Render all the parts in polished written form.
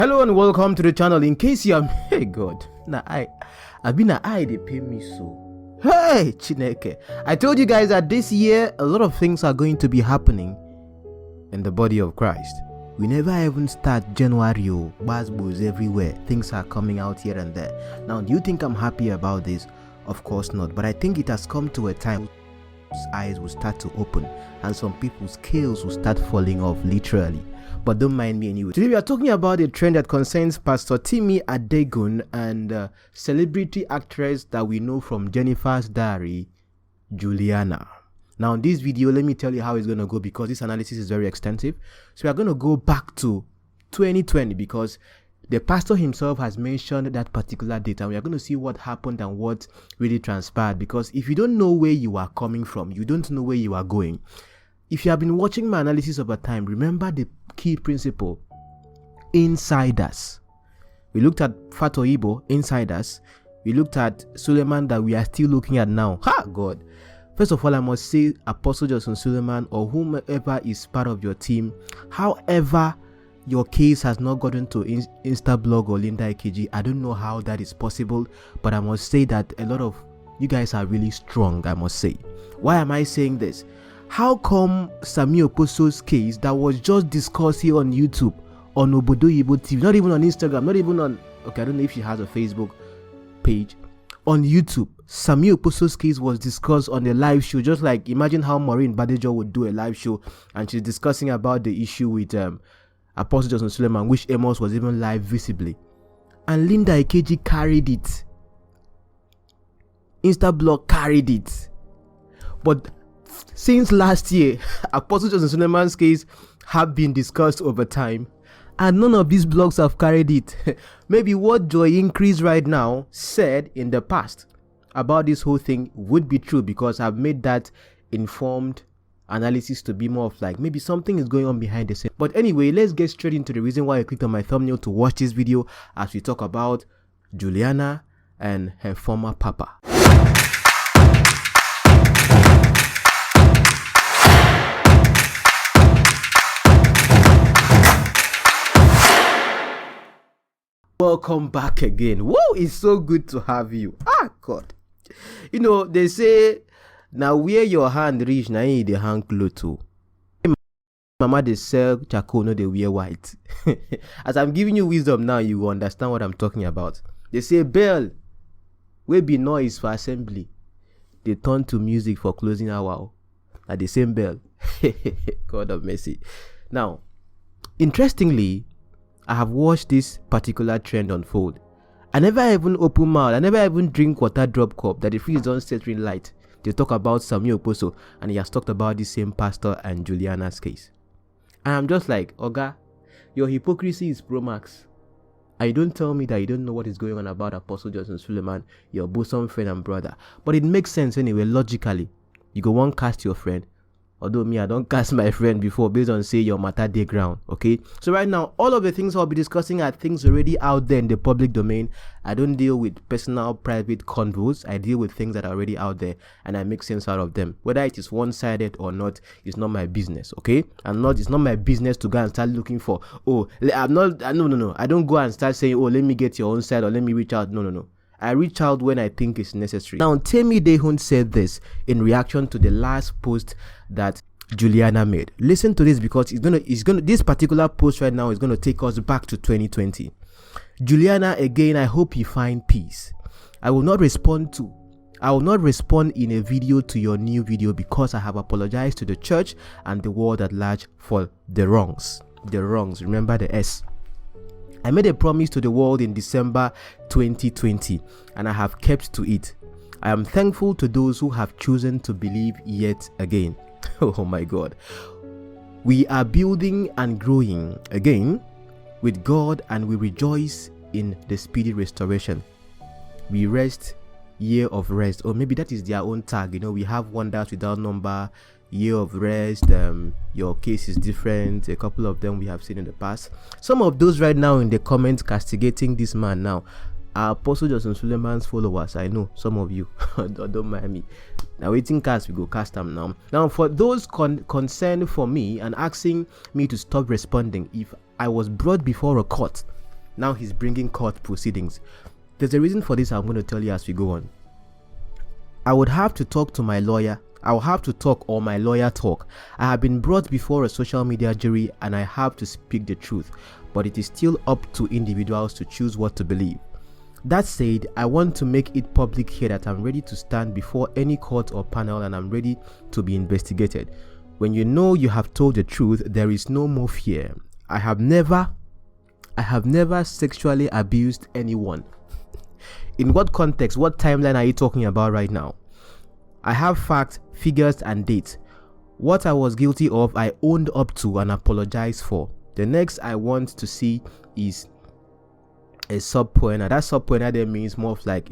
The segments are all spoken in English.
Hello and welcome to the channel. In case you are, hey God, I've been they pay me so. Hey Chineke, I told you guys that this year a lot of things are going to be happening in the body of Christ. We never even start January, buzzwords everywhere. Things are coming out here and there. Now, do you think I'm happy about this? Of course not. But I think it has come to a time eyes will start to open and some people's scales will start falling off, literally. But don't mind me anyway. Today we are talking about a trend that concerns Pastor Timi Adigun and celebrity actress that we know from Jennifer's Diary, Juliana. Now in this video, let me tell you how it's going to go, because this analysis is very extensive. So we are going to go back to 2020 because the pastor himself has mentioned that particular date, and we are going to see what happened and what really transpired. Because if you don't know where you are coming from, you don't know where you are going. If you have been watching my analysis over time, remember the key principle: insiders. We looked at Fato Igbo, insiders. We looked at Suleiman that we are still looking at now. Ha God. First of all, I must say Apostle 𝐲𝐶𝐭 or whomever is part of your team, however your case has not gotten to Instablog or lindaikejiblog, I don't know how that is possible, but I must say that a lot of you guys are really strong, I must say. Why am I saying this? How come Sami Okposo's case that was just discussed here on YouTube, on Obodoyibo TV, not even on Instagram, not even on, okay, I don't know if she has a Facebook page, on YouTube, Sami Okposo's case was discussed on a live show, just like imagine how Maureen Badejo would do a live show and she's discussing about the issue with Apostle 𝐲𝐶𝐭, which Amos was even live visibly. And lindaikejiblog carried it. Instablog carried it. But since last year, Apostle 𝐲𝐶𝐭's case have been discussed over time, and none of these blogs have carried it. Maybe what 𝐲𝐻𝐼𝐴 right now said in the past about this whole thing would be true, because I've made that informed analysis to be more of like maybe something is going on behind the scene. But anyway, let's get straight into the reason why I clicked on my thumbnail to watch this video as we talk about Juliana and her former papa. Welcome back again. Whoa, it's so good to have you. Ah, God. You know, they say, now where your hand reach, now you the hand close to. Mama, they sell charcoal, no, they wear white. As I'm giving you wisdom now, you will understand what I'm talking about. They say, bell, will be noise for assembly. They turn to music for closing hour. At the same bell. God of mercy. Now, interestingly, I have watched this particular trend unfold. I never even open mouth. I never even drink water drop cup that the freeze don't set ring light. They talk about Sami Okposo, and he has talked about the same pastor and Juliana's case. And I'm just like, Oga, your hypocrisy is pro max. And you don't tell me that you don't know what is going on about Apostle 𝐲𝐶𝐭, your bosom friend and brother. But it makes sense anyway, logically. You go one cast your friend. Although me, I don't cast my friend before based on say your matter day ground, okay? So right now, all of the things I'll be discussing are things already out there in the public domain. I don't deal with personal, private convos. I deal with things that are already out there, and I make sense out of them. Whether it is one-sided or not, it's not my business, okay? It's not my business to go and start looking for, no. I don't go and start saying, oh, let me get your own side or let me reach out. No. I reach out when I think it's necessary. Now, Timi Adigun said this in reaction to the last post that Juliana made. Listen to this, because this particular post right now is gonna take us back to 2020. Juliana, again, I hope you find peace. I will not respond in a video to your new video because I have apologized to the church and the world at large for the wrongs. Remember the S. I made a promise to the world in December 2020, and I have kept to it. I am thankful to those who have chosen to believe yet again. Oh my God. We are building and growing again with God, and we rejoice in the speedy restoration. We rest, year of rest. Or maybe that is their own tag. You know, we have wonders without number, year of rest. Your case is different. A couple of them we have seen in the past. Some of those right now in the comments castigating this man now are Apostle 𝐲𝐶𝐭's followers. I know some of you. Don't mind me. Now waiting cast, we go cast them now. Now for those concerned for me and asking me to stop responding, if I was brought before a court Now he's bringing court proceedings. There's a reason for this I'm going to tell you as we go on. I would have to talk to my lawyer. I'll have to talk, or my lawyer talk. I have been brought before a social media jury and I have to speak the truth, but it is still up to individuals to choose what to believe. That said, I want to make it public here that I'm ready to stand before any court or panel and I'm ready to be investigated. When you know you have told the truth, there is no more fear. I have never sexually abused anyone. In what context, what timeline are you talking about right now? I have facts, figures, and dates. What I was guilty of, I owned up to and apologized for. The next I want to see is a subpoena. That subpoena there means more of like,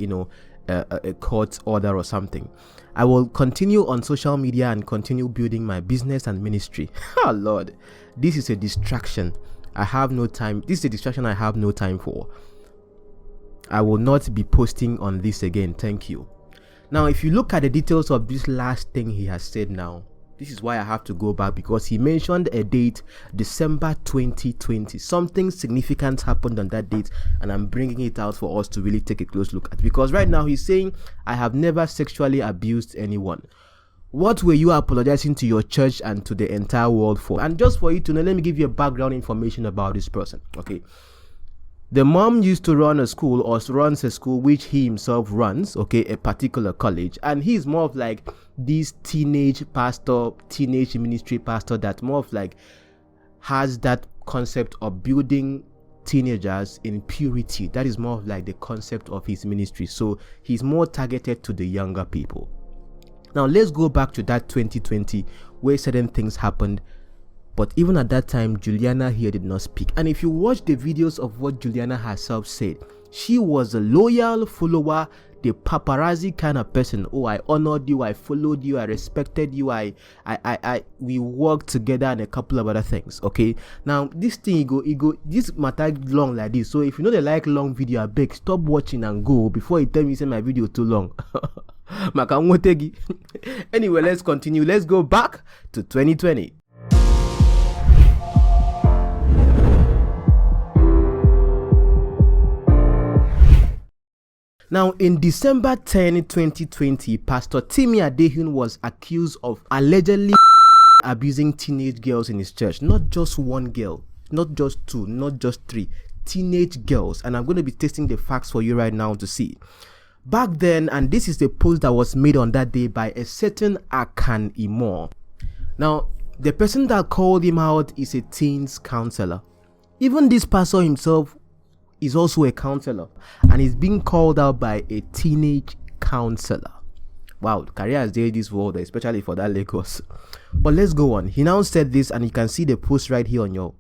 a court order or something. I will continue on social media and continue building my business and ministry. Oh Lord, this is a distraction. I have no time. This is a distraction I have no time for. I will not be posting on this again. Thank you. Now, if you look at the details of this last thing he has said now, this is why I have to go back, because he mentioned a date, December 2020. Something significant happened on that date, and I'm bringing it out for us to really take a close look at. Because right now he's saying, I have never sexually abused anyone. What were you apologizing to your church and to the entire world for? And just for you to know, let me give you a background information about this person, okay? The mom used to run a school, or runs a school which he himself runs, okay, a particular college, and he's more of like this teenage pastor, teenage ministry pastor that more of like has that concept of building teenagers in purity. That is more of like the concept of his ministry. So he's more targeted to the younger people. Now let's go back to that 2020 where certain things happened. But even at that time, Juliana here did not speak. And if you watch the videos of what Juliana herself said, she was a loyal follower, the paparazzi kind of person. Oh, I honored you, I followed you, I respected you, we worked together and a couple of other things. Okay. Now this thing this matter long like this. So if you know they like long video, I beg, stop watching and go before you tell me say my video too long. Anyway, let's continue. Let's go back to 2020. Now, in December 10, 2020, Pastor Timi Adigun was accused of allegedly abusing teenage girls in his church. Not just one girl, not just two, not just three, teenage girls. And I'm going to be testing the facts for you right now to see. Back then, and this is the post that was made on that day by a certain 𝐼𝐭𝐻𝐿. Now, the person that called him out is a teens counselor. Even this pastor himself is also a counselor, and is being called out by a teenage counselor. Wow, career has dated this world, especially for that Lagos. But let's go on. He now said this, and you can see the post right here on your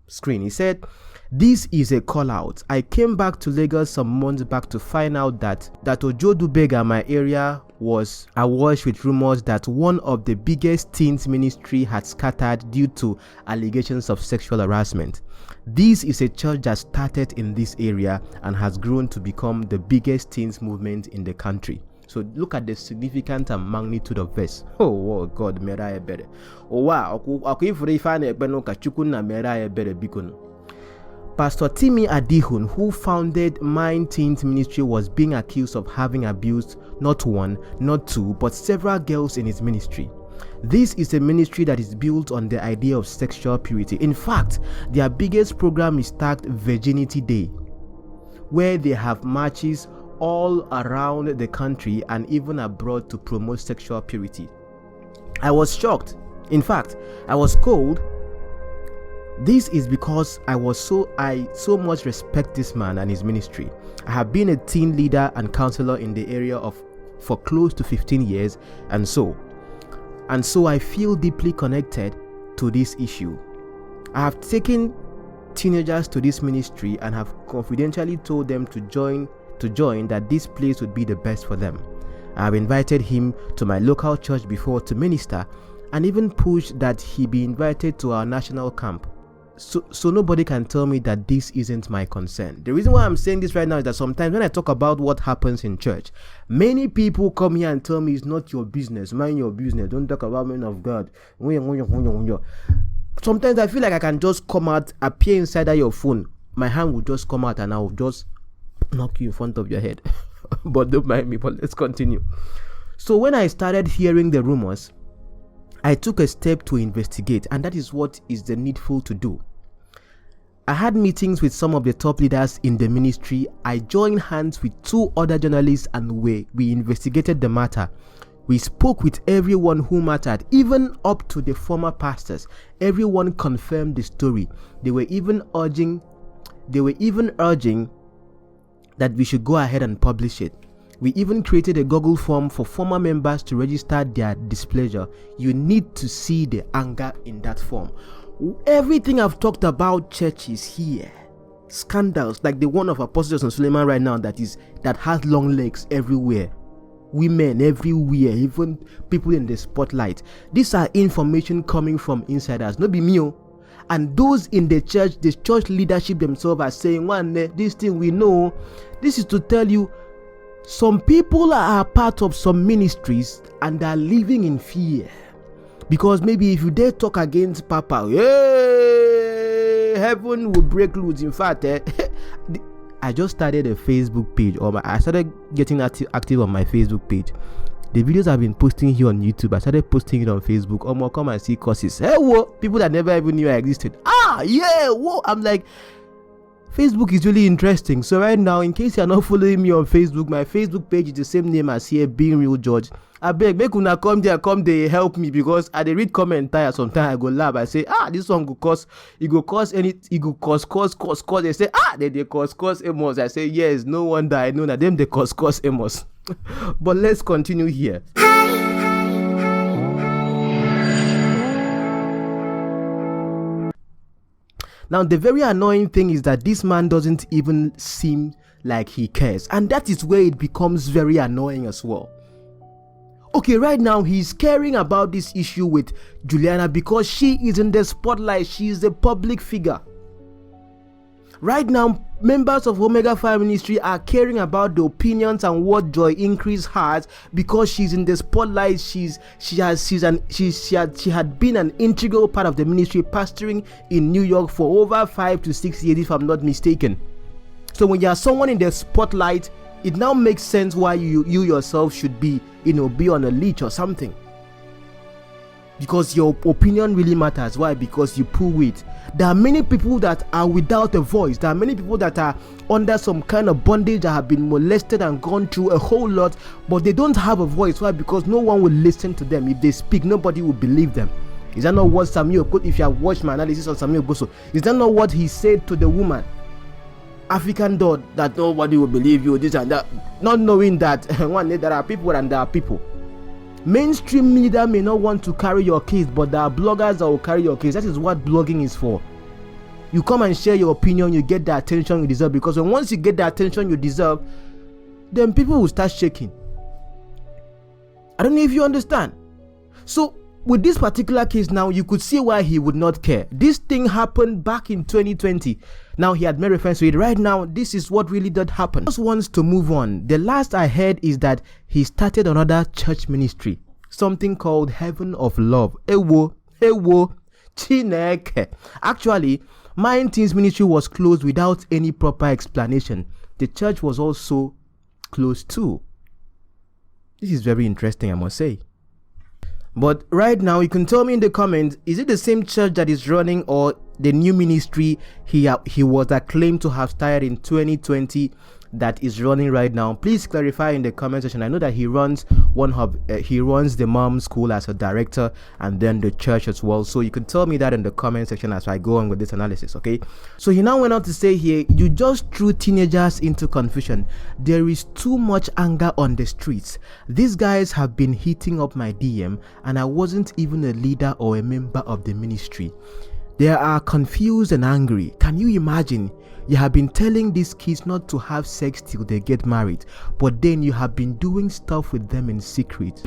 screen. He said, "This is a call out. I came back to Lagos some months back to find out that Ojoduberga, my area, was awash with rumors that one of the biggest teens ministry had scattered due to allegations of sexual harassment. This is a church that started in this area and has grown to become the biggest teens movement in the country." So look at the significance and magnitude of verse. Oh God, 𝐵𝐻𝐻𝐵 better. Oh wow, Pastor Timi Adigun, who founded MINEteen ministry, was being accused of having abused not one, not two, but several girls in his ministry. This is a ministry that is built on the idea of sexual purity. In fact, their biggest program is tagged Virginity Day, where they have marches all around the country and even abroad to promote sexual purity. I was shocked. In fact, I was cold. This is because I so much respect this man and his ministry. I have been a teen leader and counselor in the area for close to 15 years, and so I feel deeply connected to this issue. I have taken teenagers to this ministry and have confidentially told them to join that this place would be the best for them. I have invited him to my local church before to minister, and even pushed that he be invited to our national camp. So nobody can tell me that this isn't my concern. The reason why I'm saying this right now is that sometimes when I talk about what happens in church, many people come here and tell me it's not your business, mind your business, don't talk about men of God. Sometimes I feel like I can just come out, appear inside your phone, my hand will just come out and I will just knock you in front of your head. But don't mind me, but let's continue. So when I started hearing the rumors, I took a step to investigate, and that is what is the needful to do. I had meetings with some of the top leaders in the ministry. I joined hands with 2 other journalists and we investigated the matter. We spoke with everyone who mattered, even up to the former pastors. Everyone confirmed the story. They were even urging that we should go ahead and publish it. We even created a Google form for former members to register their displeasure. You need to see the anger in that form. Everything I've talked about churches here, scandals like the one of Apostle Suleiman right now that has long legs everywhere, women everywhere, even people in the spotlight. These are information coming from insiders, not be me. And those in the church leadership themselves are saying, "One, this thing we know." This is to tell you, some people are part of some ministries and are living in fear. Because maybe if you dare talk against Papa, hey, heaven will break loose. In fact, I just started a Facebook page, or I started getting active on my Facebook page. The videos I've been posting here on YouTube, I started posting it on Facebook. Come and see courses. Hey, whoa, people that never even knew I existed. Whoa. I'm like, Facebook is really interesting. So right now, in case you're not following me on Facebook, my Facebook page is the same name as here, Being Real George. I beg, make una come there, help me, because I dey read comment tire. Sometimes I go laugh. I say, this one go cause any, it go cause. They say, they cause Amos. I say, yes, no wonder I know that them they cause Amos. But let's continue here. Now, the very annoying thing is that this man doesn't even seem like he cares. And that is where it becomes very annoying as well. Okay, right now he's caring about this issue with Juliana because she is in the spotlight. She is a public figure. Right now, members of Omega Fire Ministry are caring about the opinions and what 𝐲𝐽𝐭𝐡 has because she's in the spotlight. She had been an integral part of the ministry, pastoring in New York for over 5 to 6 years, if I'm not mistaken. So when you are someone in the spotlight, it now makes sense why you yourself should be on a leash or something. Because your opinion really matters. Why? Because you pull weight. There are many people that are without a voice. There are many people that are under some kind of bondage, that have been molested and gone through a whole lot, but they don't have a voice. Why? Because no one will listen to them. If they speak, nobody will believe them. Is that not what Samuel, if you have watched my analysis on Samuel Boso, is that not what he said to the woman? African dog, that nobody will believe you, this and that, not knowing that one day there are people and there are people. Mainstream media may not want to carry your case, but there are bloggers that will carry your case. That is what blogging is for. You come and share your opinion, you get the attention you deserve, because once you get the attention you deserve, then people will start shaking. I don't know if you understand. So with this particular case now, you could see why he would not care. This thing happened back in 2020. Now he had made reference to it. Right now, this is what really did happen. He just wants to move on. The last I heard is that he started another church ministry, something called Heaven of Love. 𝐻𝐤𝐿𝐻𝐻. Actually, MINEteen's ministry was closed without any proper explanation. The church was also closed too. This is very interesting, I must say. But right now, you can tell me in the comments, is it the same church that is running, or the new ministry he was acclaimed to have started in 2020 that is running right now? Please clarify in the comment section. I know that he runs the mom school as a director, and then the church as well. So you can tell me that in the comment section as I go on with this analysis, okay? So he now went on to say here, you just threw teenagers into confusion. There is too much anger on the streets. These guys have been hitting up my DM, and I wasn't even a leader or a member of the ministry. They are confused and angry. Can you imagine? You have been telling these kids not to have sex till they get married, but then you have been doing stuff with them in secret.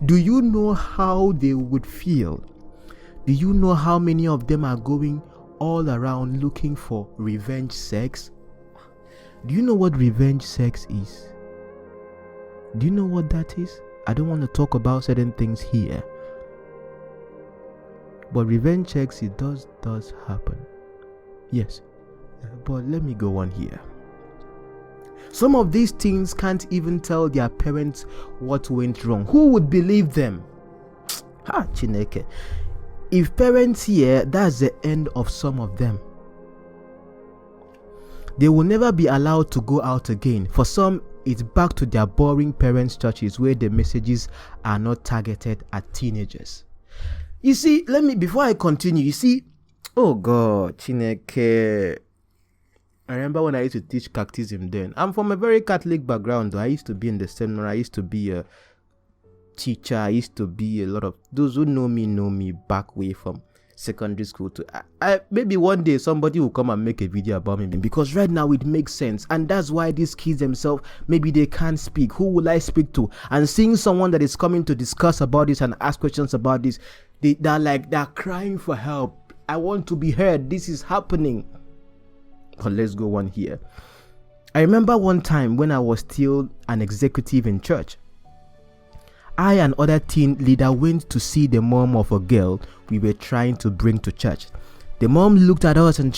Do you know how they would feel? Do you know how many of them are going all around looking for revenge sex? Do you know what revenge sex is? Do you know what that is? I don't want to talk about certain things here, but revenge sex, it does happen. Yes, But let me go on here. Some of these teens can't even tell their parents what went wrong. Who would believe them? Ha, Chineke. If parents hear, that's the end of some of them. They will never be allowed to go out again. For some, it's back to their boring parents' churches where the messages are not targeted at teenagers. You see, before I continue, you see, oh God, Chineke. I remember when I used to teach catechism then. I'm from a very Catholic background though. I used to be in the seminary. I used to be a teacher. I used to be a lot of... Those who know me back way from secondary school to... maybe one day somebody will come and make a video about me. Because right now it makes sense. And that's why these kids themselves, maybe they can't speak. Who will I speak to? And seeing someone that is coming to discuss about this and ask questions about this, they're crying for help. I want to be heard. This is happening. But let's go on here. I remember one time when I was still an executive in church. I and other teen leader went to see the mom of a girl we were trying to bring to church. The mom looked at us and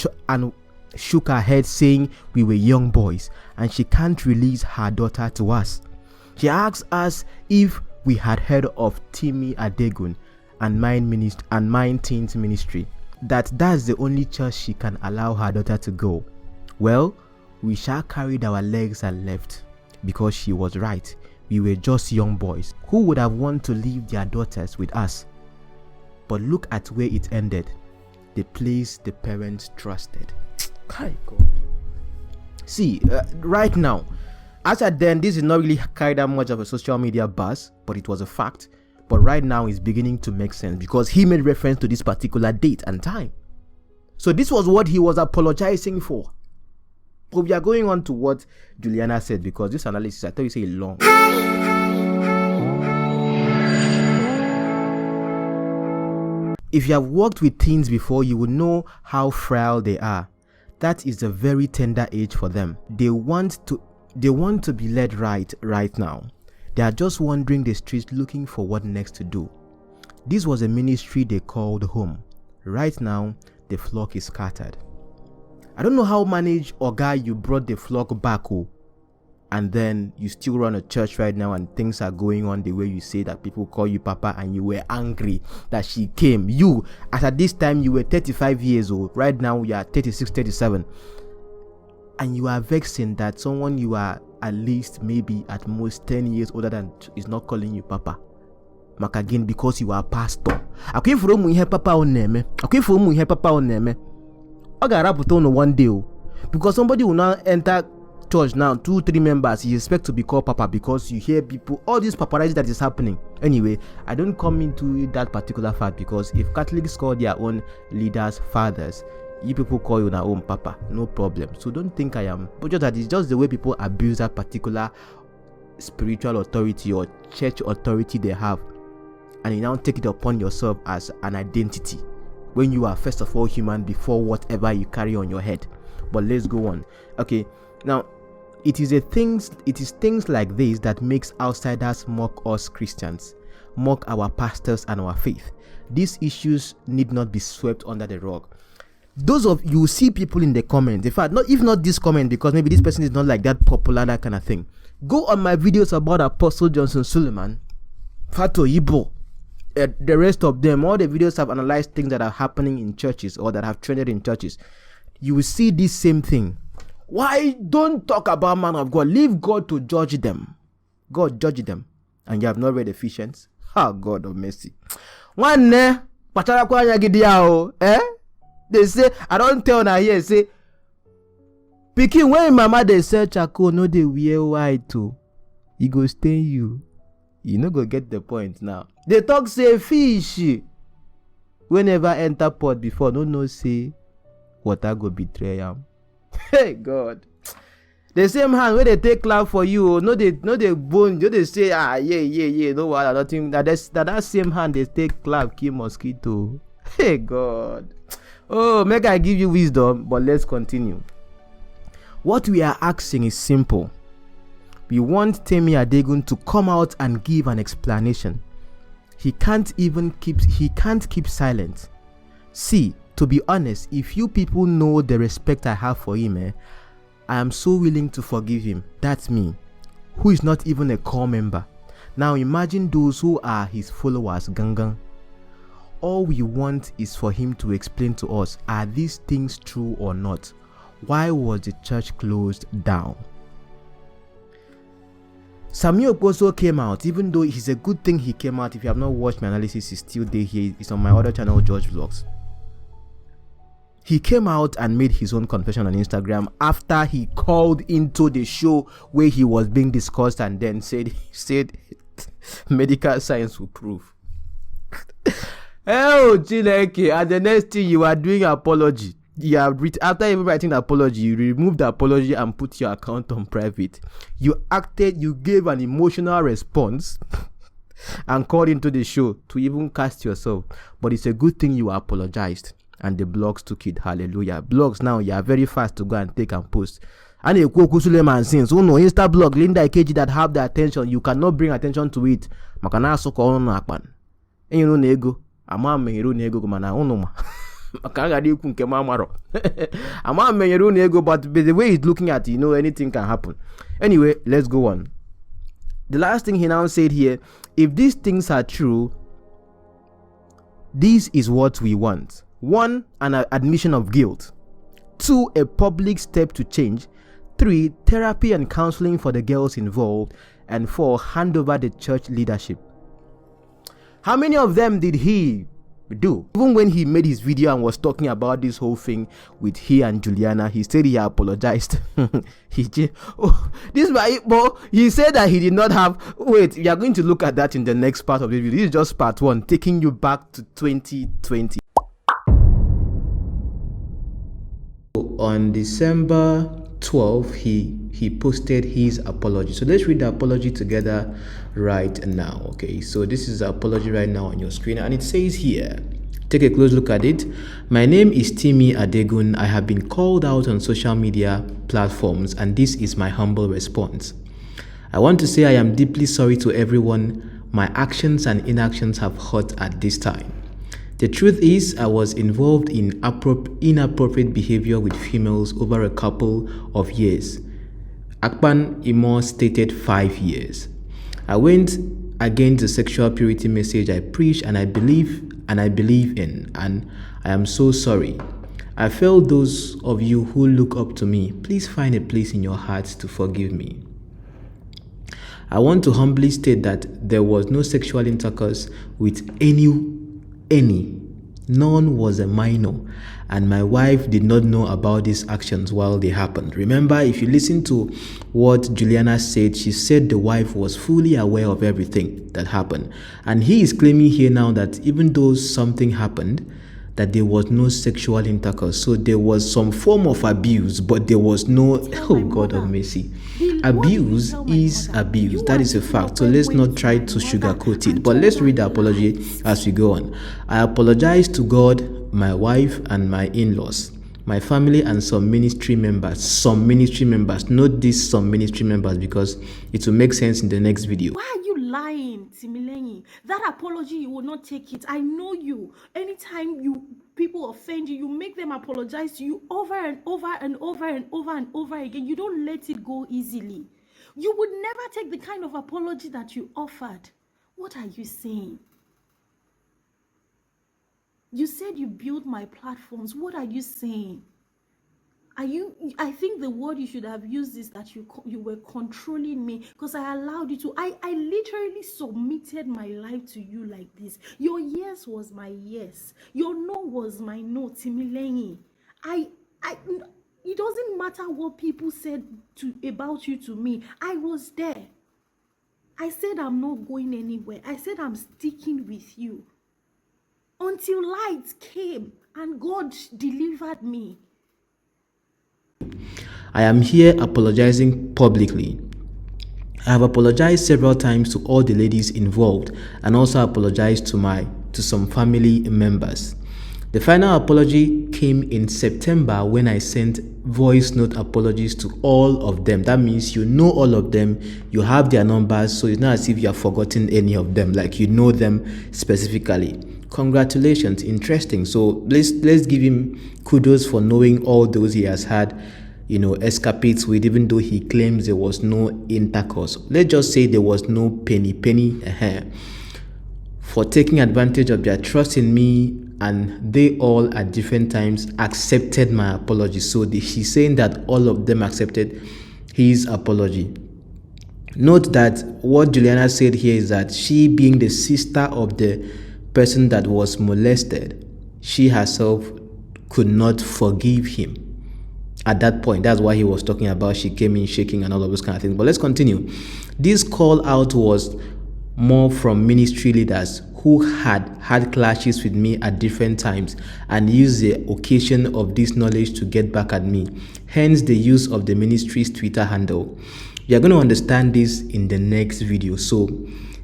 shook her head saying we were young boys and she can't release her daughter to us. She asked us if we had heard of Timi Adigun and MINEteen ministry. That's the only church she can allow her daughter to go. Well, we carried our legs and left because she was right. We were just young boys who would have wanted to leave their daughters with us. But look at where it ended. The place the parents trusted. My God. See, right now, as at then, this is not really carried that much of a social media buzz, but it was a fact. But right now it's beginning to make sense because he made reference to this particular date and time. So this was what he was apologizing for. But we are going on to what Juliana said because this analysis, I thought you say long. If you have worked with teens before, you will know how frail they are. That is a very tender age for them. They want to be led right now. They are just wandering the streets looking for what next to do. This was a ministry they called home. Right now, the flock is scattered. I don't know how managed or guy you brought the flock back and then you still run a church right now and things are going on the way you say that people call you Papa and you were angry that she came. You, as at this time, you were 35 years old. Right now, you are 36, 37. And you are vexing that someone you are at least maybe at most 10 years older than is not calling you Papa. Again, because you are pastor. Akwai for mu ihe papa oneme. Akwai for mu ihe papa oneme. Oga raputo no one day. Because somebody will now enter church now, 2-3 members, you expect to be called Papa because you hear people, all this paparazzi that is happening. Anyway, I don't come into that particular fact because if Catholics call their own leaders fathers, you people call you now own Papa, no problem. So don't think I am, but just that it's just the way people abuse that particular spiritual authority or church authority they have, and you now take it upon yourself as an identity when you are first of all human before whatever you carry on your head. But let's go on. Okay, now it is things like this that makes outsiders mock us Christians, mock our pastors and our faith. These issues need not be swept under the rug. Those of you see people in the comments, in fact, if not this comment, because maybe this person is not like that popular, that kind of thing. Go on my videos about Apostle Johnson Suleiman, Fato Ibo, the rest of them. All the videos have analyzed things that are happening in churches or that have trended in churches. You will see this same thing. Why don't talk about man of God? Leave God to judge them. God judge them. And you have not read Ephesians? Ah, God of mercy. One They say, I don't tell now here, say, Pikin, when mama they say charcoal, no they wear white too. He go stain you. You no go get the point now. They talk say fish. Whenever enter pot before, no say water go betray him. Hey God. The same hand where they take clap for you, no they bone, they say yeah, no what nothing. That same hand they take clap kill mosquito. Hey God. Oh, make I give you wisdom, but let's continue. What we are asking is simple. We want Timi Adigun to come out and give an explanation. He can't keep silent. See, to be honest, if you people know the respect I have for him, I am so willing to forgive him. That's me, who is not even a core member. Now imagine those who are his followers, gangan. All we want is for him to explain to us, are these things true or not? Why was the church closed down? 𝚤𝚎 also came out, even though it's a good thing he came out. If you have not watched my analysis, it's still there here. It's on my other channel, 𝐲𝐨𝐵𝑙𝑜gs. He came out and made his own confession on Instagram after he called into the show where he was being discussed and then said medical science will prove. Oh, Chijioke, and the next thing you are doing apology. You have after even writing the apology, you removed the apology and put your account on private. You gave an emotional response and called into the show to even cast yourself. But it's a good thing you apologized and the blogs took it. Hallelujah. Blogs now, you are very fast to go and take and post. And a 𝚠𝚎 since no Instablog, lindaikejiblog that have the attention, you cannot bring attention to it. Makana so call no akpan. And you know nego. Ama mehiru nego mana onoma. Ama mehiru nego, but the way he's looking at it, anything can happen. Anyway, let's go on. The last thing he now said here, if these things are true, this is what we want. 1, an admission of guilt. 2, a public step to change. 3, therapy and counseling for the girls involved. And 4, hand over the church leadership. How many of them did he do? Even when he made his video and was talking about this whole thing with he and Juliana, he said he apologized. He said that he did not have. Wait, we are going to look at that in the next part of the video. This is just part 1, taking you back to 2020. On December 12th, he posted his apology. So let's read the apology together right now. Okay, so this is the apology right now on your screen, and it says here, take a close look at it. My name is Timi Adigun. I have been called out on social media platforms, and this is my humble response. I want to say I am deeply sorry to everyone. My actions and inactions have hurt at this time. The truth is, I was involved in inappropriate behavior with females over a couple of years. 𝐼𝐡𝐴 stated 5 years. I went against the sexual purity message I preach and I believe in, and I am so sorry. I felt those of you who look up to me, please find a place in your hearts to forgive me. I want to humbly state that there was no sexual intercourse with any. None was a minor, and my wife did not know about these actions while they happened. Remember, if you listen to what Juliana said, she said the wife was fully aware of everything that happened. And he is claiming here now that even though something happened, that there was no sexual intercourse. So there was some form of abuse, but there was no, oh God of mercy. Abuse is abuse. That is a fact. So let's not try to sugarcoat it. But let's read the apology as we go on. I apologize to God, my wife, and my in-laws, my family, and some ministry members. Note this, some ministry members, because it will make sense in the next video. Why are you lying, Timilenyi? That apology, you will not take it. I know you. Anytime people offend you, you make them apologize to you over and over and over and over and over again. You don't let it go easily. You would never take the kind of apology that you offered. What are you saying? You said you built my platforms. What are you saying? I think the word you should have used is that you were controlling me because I allowed you to. I literally submitted my life to you like this. Your yes was my yes. Your no was my no, Timilenyi. It doesn't matter what people said about you to me. I was there. I said I'm not going anywhere. I said I'm sticking with you. Until light came and God delivered me. I am here apologizing publicly. I have apologized several times to all the ladies involved and also apologized to some family members. The final apology came in September when I sent voice note apologies to all of them. That means you know all of them, you have their numbers, so it's not as if you have forgotten any of them, like you know them specifically. Congratulations, interesting. So let's give him kudos for knowing all those he has had, escapades with, even though he claims there was no intercourse. Let's just say there was no penny, for taking advantage of their trust in me, and they all at different times accepted my apology. So he's saying that all of them accepted his apology. Note that what Juliana said here is that she, being the sister of the person that was molested, she herself could not forgive him at that point. That's why he was talking about she came in shaking and all of those kind of things. But let's continue. This call out was more from ministry leaders who had clashes with me at different times and used the occasion of this knowledge to get back at me. Hence the use of the ministry's Twitter handle. You are going to understand this in the next video. So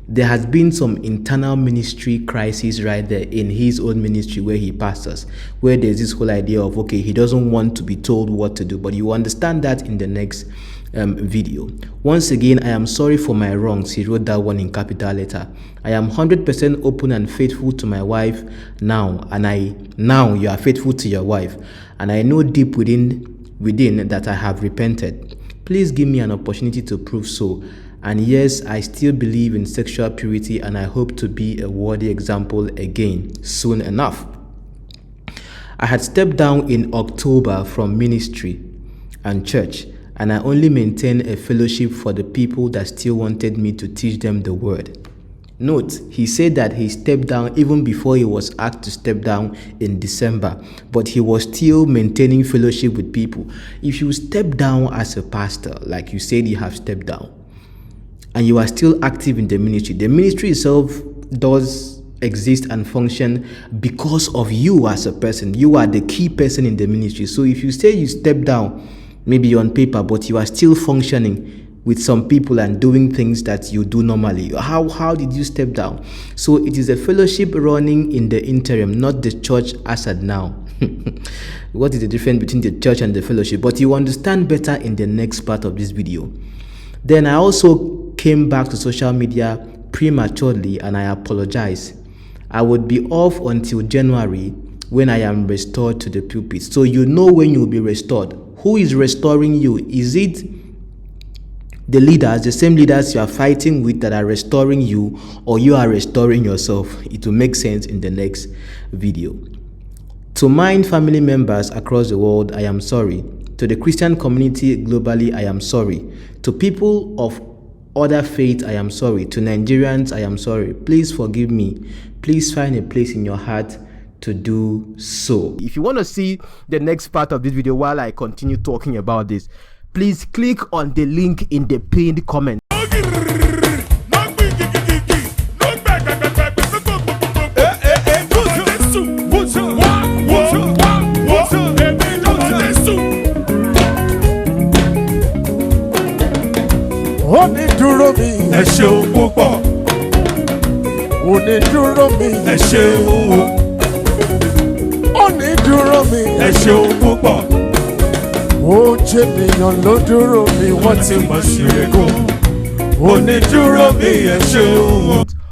there has been some internal ministry crisis right there in his own ministry where he pastors, where there's this whole idea of, okay, he doesn't want to be told what to do, but you understand that in the next video. Once again, I am sorry for my wrongs. He wrote that one in capital letter. I am 100% open and faithful to my wife now, and now you are faithful to your wife, and I know deep within that I have repented. Please give me an opportunity to prove so. And yes, I still believe in sexual purity, and I hope to be a worthy example again soon enough. I had stepped down in October from ministry and church, and I only maintained a fellowship for the people that still wanted me to teach them the word. Note, he said that he stepped down even before he was asked to step down in December, but he was still maintaining fellowship with people. If you step down as a pastor, like you said you have stepped down, and you are still active in the ministry itself does exist and function because of you as a person. You are the key person in the ministry. So if you say you step down, maybe on paper, but you are still functioning with some people and doing things that you do normally, how did you step down? So it is a fellowship running in the interim, not the church as at now. What is the difference between the church and the fellowship? But you understand better in the next part of this video. Then I also came back to social media prematurely, and I apologize. I would be off until January when I am restored to the pulpit. So you know when you will be restored. Who is restoring you? Is it the leaders, the same leaders you are fighting with, that are restoring you, or you are restoring yourself? It will make sense in the next video. To my family members across the world, I am sorry. To the Christian community globally, I am sorry. To people of other faiths, I am sorry. To Nigerians, I am sorry. Please forgive me. Please find a place in your heart to do so. If you want to see the next part of this video while I continue talking about this, please click on the link in the pinned comment. Onídúró mi, ẹ ṣeun púpọ̀. Onídúró mi, ẹ ṣeun o. Onídúró mi, ẹ ṣeun púpọ̀. Ó jẹ́ ènìyàn ló dúró mi, wọ́n ti mọ̀ sí ẹ̀kọ́. Onídúró mi, ẹ ṣeun o.